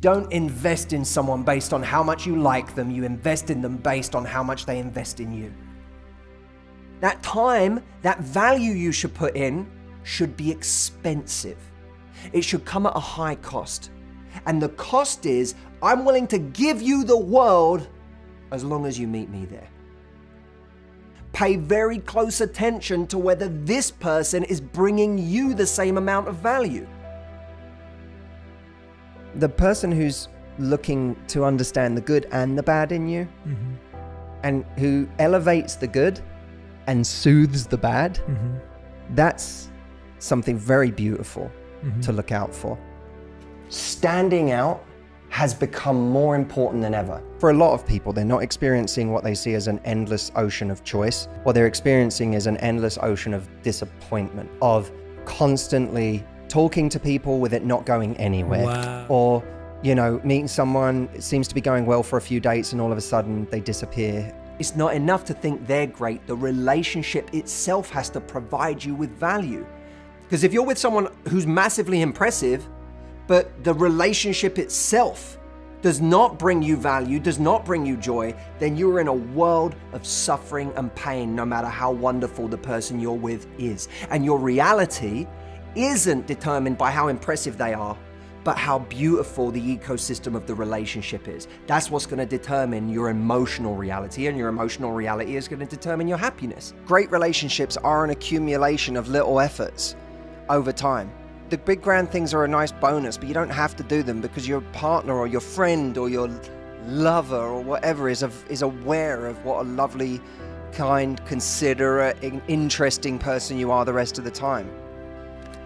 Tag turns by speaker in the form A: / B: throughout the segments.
A: Don't invest in someone based on how much you like them. You invest in them based on how much they invest in you. That time, that value you should put in should be expensive. It should come at a high cost. And the cost is, I'm willing to give you the world as long as you meet me there. Pay very close attention to whether this person is bringing you the same amount of value. The person who's looking to understand the good and the bad in you, and who elevates the good and soothes the bad, that's something very beautiful to look out for. Standing out has become more important than ever. For a lot of people, they're not experiencing what they see as an endless ocean of choice. What they're experiencing is an endless ocean of disappointment, of constantly talking to people with it not going anywhere.
B: Wow.
A: Or, you know, meeting someone, it seems to be going well for a few dates and all of a sudden they disappear. It's not enough to think they're great. The relationship itself has to provide you with value. Because if you're with someone who's massively impressive, but the relationship itself does not bring you value, does not bring you joy, then you're in a world of suffering and pain, no matter how wonderful the person you're with is. And your reality isn't determined by how impressive they are, but how beautiful the ecosystem of the relationship is. That's what's going to determine your emotional reality, and your emotional reality is going to determine your happiness. Great relationships are an accumulation of little efforts over time. The big grand things are a nice bonus, but you don't have to do them because your partner or your friend or your lover or whatever is aware of what a lovely, kind, considerate, interesting person you are the rest of the time.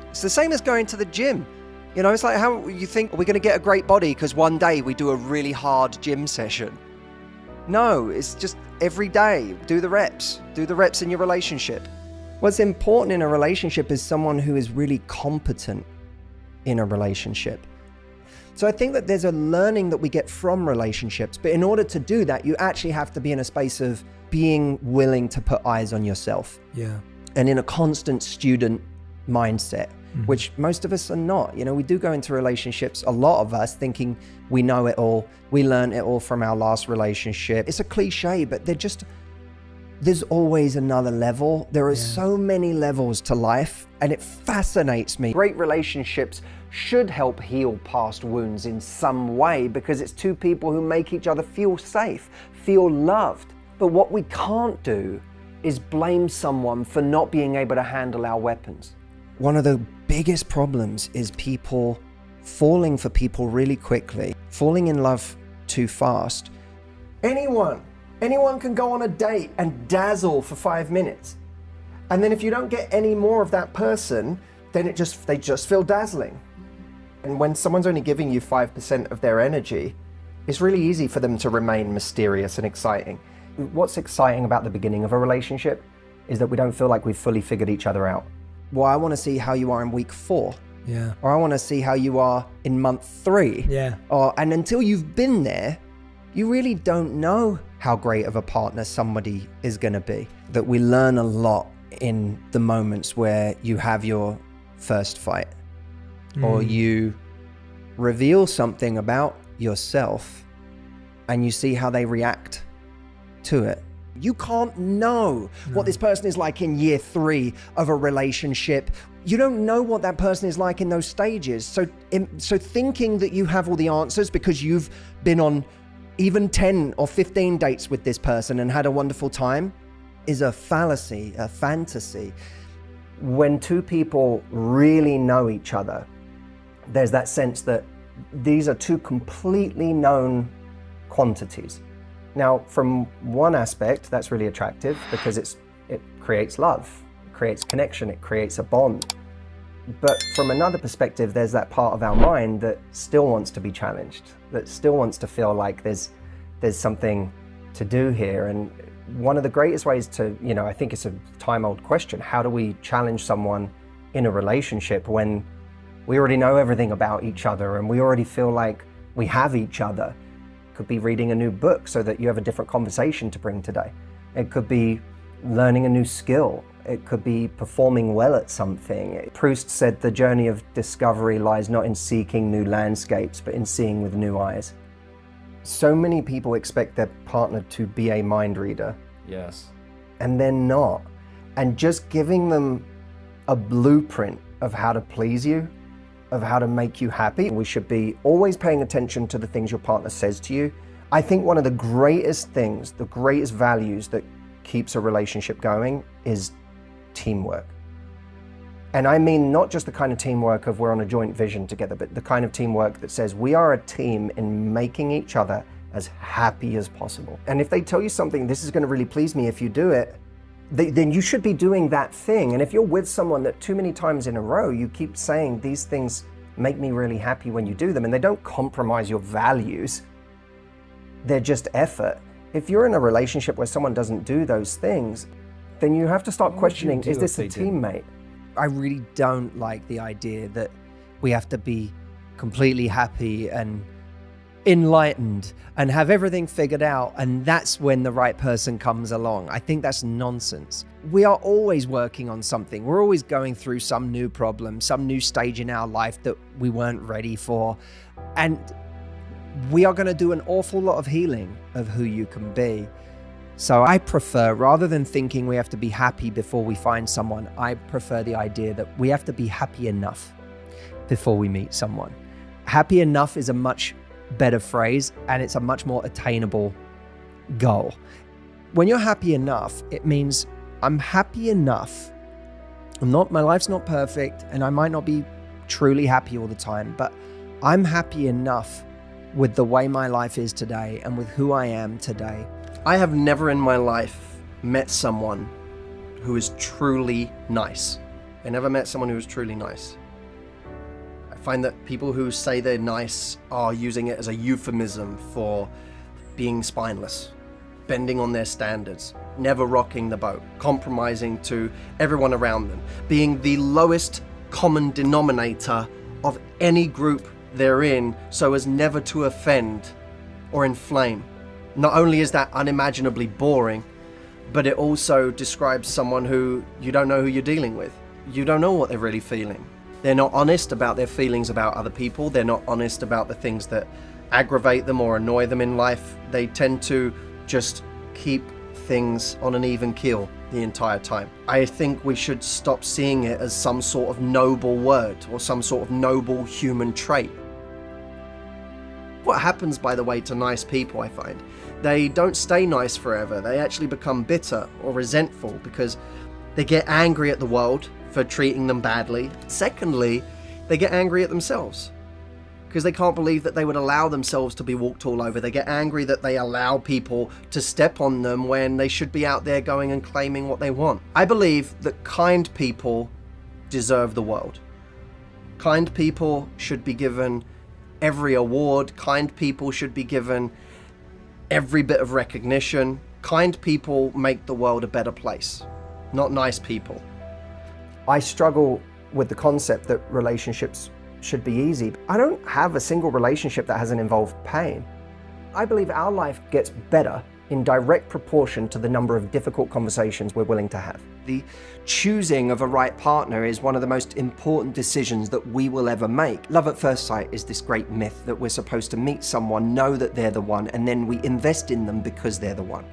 A: It's the same as going to the gym. You know, it's like how you think, are we going to get a great body because one day we do a really hard gym session? No, it's just every day, do the reps in your relationship. What's important in a relationship is someone who is really competent in a relationship. So I think that there's a learning that we get from relationships, but in order to do that, you actually have to be in a space of being willing to put eyes on yourself.
B: Yeah.
A: And in a constant student mindset, which most of us are not. You know, we do go into relationships, a lot of us, thinking we know it all. We learned it all from our last relationship. It's a cliche, but there's always another level. There are so many levels to life, and it fascinates me. Great relationships should help heal past wounds in some way, because it's two people who make each other feel safe, feel loved. But what we can't do is blame someone for not being able to handle our weapons. One of the biggest problems is people falling for people really quickly, falling in love too fast. Anyone can go on a date and dazzle for 5 minutes. And then if you don't get any more of that person, then they just feel dazzling. And when someone's only giving you 5% of their energy, it's really easy for them to remain mysterious and exciting. What's exciting about the beginning of a relationship is that we don't feel like we've fully figured each other out. Well, I want to see how you are in week 4.
B: Yeah.
A: Or I want to see how you are in month 3.
B: Yeah.
A: And until you've been there, you really don't know how great of a partner somebody is going to be. That we learn a lot in the moments where you have your first fight, or you reveal something about yourself and you see how they react to it. You can't know what this person is like in year 3 of a relationship. You don't know what that person is like in those stages. So thinking that you have all the answers because you've been on even 10 or 15 dates with this person and had a wonderful time is a fallacy, a fantasy. When two people really know each other, there's that sense that these are two completely known quantities. Now, from one aspect, that's really attractive because it creates love, it creates connection, it creates a bond. But from another perspective, there's that part of our mind that still wants to be challenged, that still wants to feel like there's something to do here. And one of the greatest ways to, I think it's a time-old question, how do we challenge someone in a relationship when we already know everything about each other and we already feel like we have each other? It could be reading a new book so that you have a different conversation to bring today. It could be learning a new skill. It could be performing well at something. Proust said the journey of discovery lies not in seeking new landscapes, but in seeing with new eyes. So many people expect their partner to be a mind reader.
B: Yes.
A: And they're not. And just giving them a blueprint of how to please you, of how to make you happy. We should be always paying attention to the things your partner says to you. I think one of the greatest things, the greatest values that keeps a relationship going is teamwork. And I mean not just the kind of teamwork of we're on a joint vision together, but the kind of teamwork that says we are a team in making each other as happy as possible. And if they tell you something, this is going to really please me if you do it, then you should be doing that thing. And if you're with someone that too many times in a row, you keep saying these things make me really happy when you do them, and they don't compromise your values, they're just effort. If you're in a relationship where someone doesn't do those things, then you have to start questioning, is this a teammate? I really don't like the idea that we have to be completely happy and enlightened and have everything figured out, and that's when the right person comes along. I think that's nonsense. We are always working on something. We're always going through some new problem, some new stage in our life that we weren't ready for. And we are going to do an awful lot of healing of who you can be. So I prefer, rather than thinking we have to be happy before we find someone, I prefer the idea that we have to be happy enough before we meet someone. Happy enough is a much better phrase, and it's a much more attainable goal. When you're happy enough, it means I'm happy enough. My life's not perfect, and I might not be truly happy all the time, but I'm happy enough with the way my life is today and with who I am today. I have never in my life met someone who is truly nice. I never met someone who is truly nice. I find that people who say they're nice are using it as a euphemism for being spineless, bending on their standards, never rocking the boat, compromising to everyone around them, being the lowest common denominator of any group they're in so as never to offend or inflame. Not only is that unimaginably boring, but it also describes someone who you don't know who you're dealing with. You don't know what they're really feeling. They're not honest about their feelings about other people. They're not honest about the things that aggravate them or annoy them in life. They tend to just keep things on an even keel the entire time. I think we should stop seeing it as some sort of noble word or some sort of noble human trait. What happens, by the way, to nice people, I find, they don't stay nice forever. They actually become bitter or resentful because they get angry at the world for treating them badly. Secondly, they get angry at themselves because they can't believe that they would allow themselves to be walked all over. They get angry that they allow people to step on them when they should be out there going and claiming what they want. I believe that kind people deserve the world. Kind people should be given every award. Kind people should be given every bit of recognition. Kind people make the world a better place, not nice people. I struggle with the concept that relationships should be easy. I don't have a single relationship that hasn't involved pain. I believe our life gets better in direct proportion to the number of difficult conversations we're willing to have. The choosing of a right partner is one of the most important decisions that we will ever make. Love at first sight is this great myth that we're supposed to meet someone, know that they're the one, and then we invest in them because they're the one.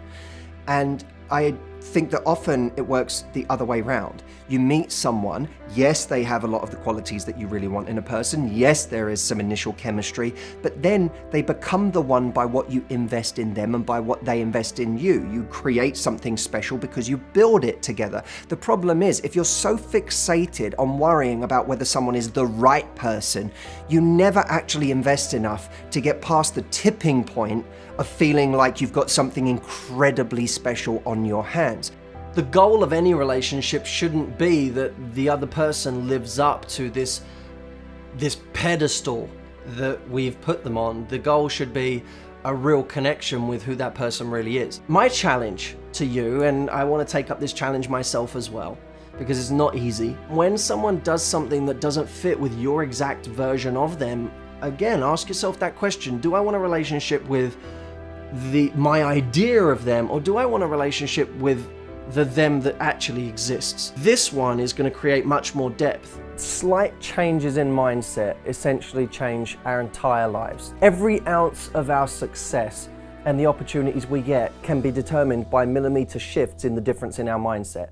A: And I think that often it works the other way around. You meet someone, yes, they have a lot of the qualities that you really want in a person. Yes, there is some initial chemistry, but then they become the one by what you invest in them and by what they invest in you. You create something special because you build it together. The problem is, if you're so fixated on worrying about whether someone is the right person, you never actually invest enough to get past the tipping point of feeling like you've got something incredibly special on your hands. The goal of any relationship shouldn't be that the other person lives up to this pedestal that we've put them on. The goal should be a real connection with who that person really is. My challenge to you, and I want to take up this challenge myself as well, because it's not easy. When someone does something that doesn't fit with your exact version of them, again, ask yourself that question. Do I want a relationship with my idea of them, or do I want a relationship with
B: the them that actually exists. This one is going to create much more depth.
C: Slight changes in mindset essentially change our entire lives. Every ounce of our success and the opportunities we get can be determined by millimeter shifts in the difference in our mindset.